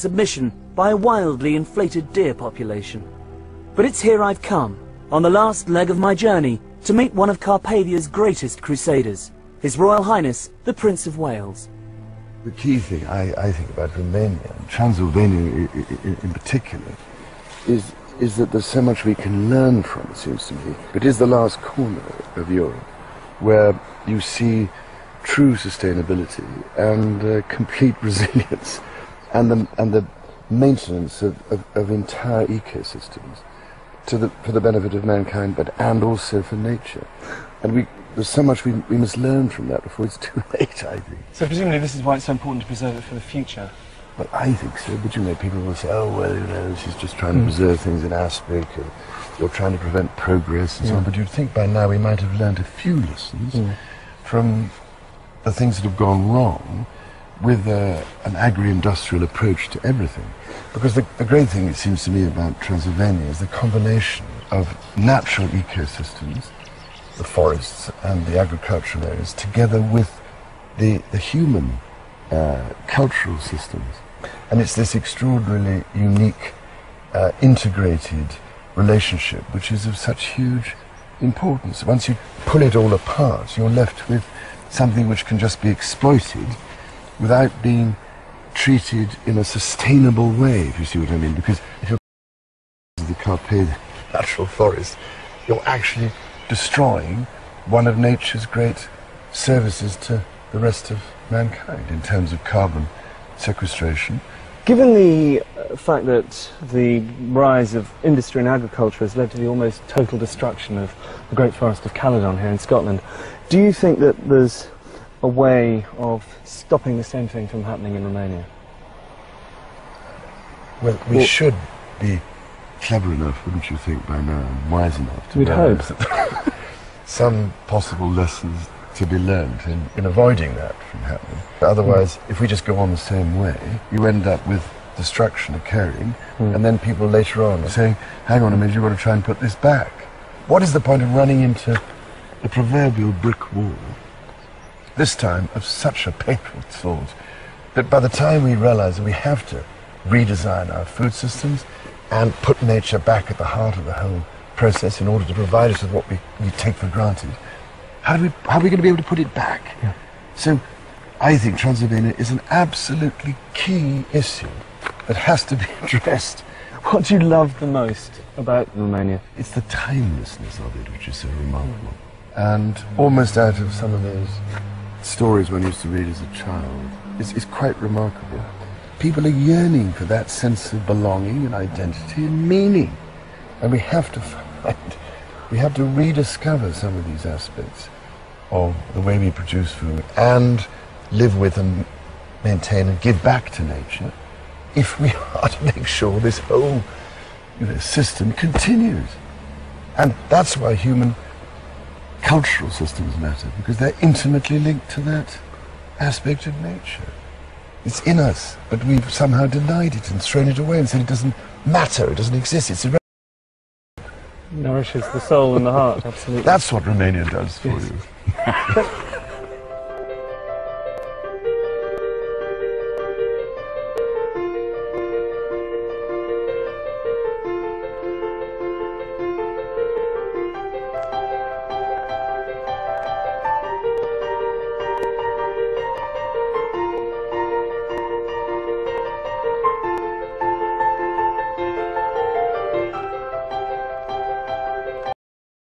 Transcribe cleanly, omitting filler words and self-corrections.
submission by a wildly inflated deer population. But it's here I've come, on the last leg of my journey, to meet one of Carpathia's greatest crusaders, His Royal Highness, the Prince of Wales. The key thing I think about Romania, and Transylvania in particular, is that there's so much we can learn from, it seems to me. It is the last corner of Europe where you see true sustainability and complete resilience and the maintenance of entire ecosystems for the benefit of mankind, and also for nature. And there's so much we must learn from that before it's too late, I think. So presumably this is why it's so important to preserve it for the future. Well, I think so, but you know, people will say, oh, well, you know, she's just trying to preserve things in aspic, or you're trying to prevent progress and so on. But you'd think by now we might have learned a few lessons from the things that have gone wrong with an agri-industrial approach to everything. Because the great thing, it seems to me, about Transylvania is the combination of natural ecosystems, the forests and the agricultural areas, together with the human cultural systems. And it's this extraordinarily unique, integrated relationship which is of such huge importance. Once you pull it all apart, you're left with something which can just be exploited without being treated in a sustainable way, if you see what I mean. Because if you're in the Carpathian natural forest, you're actually destroying one of nature's great services to the rest of mankind in terms of carbon sequestration. Given the fact that the rise of industry and agriculture has led to the almost total destruction of the Great Forest of Caledon here in Scotland, do you think that there's a way of stopping the same thing from happening in Romania? Well, we should be clever enough, wouldn't you think, by now, and wise enough to realize that some possible lessons to be learned in avoiding that from happening. But otherwise, if we just go on the same way, you end up with destruction occurring, and then people later on are saying, hang on a minute, you've got to try and put this back. What is the point of running into a proverbial brick wall, this time of such a painful sort, that by the time we realize that we have to redesign our food systems and put nature back at the heart of the whole process in order to provide us with what we take for granted, how are we going to be able to put it back? Yeah. So I think Transylvania is an absolutely key issue that has to be addressed. What do you love the most about Romania? It's the timelessness of it, which is so remarkable. And almost out of some of those stories one used to read as a child, it's quite remarkable. People are yearning for that sense of belonging and identity and meaning. And we have to rediscover some of these aspects of the way we produce food and live with and maintain and give back to nature if we are to make sure this whole system continues. And that's why human cultural systems matter, because they're intimately linked to that aspect of nature. It's in us, but we've somehow denied it and thrown it away and said it doesn't matter, it doesn't exist, it's irrelevant. Nourishes the soul and the heart, absolutely. That's what Romania does for you.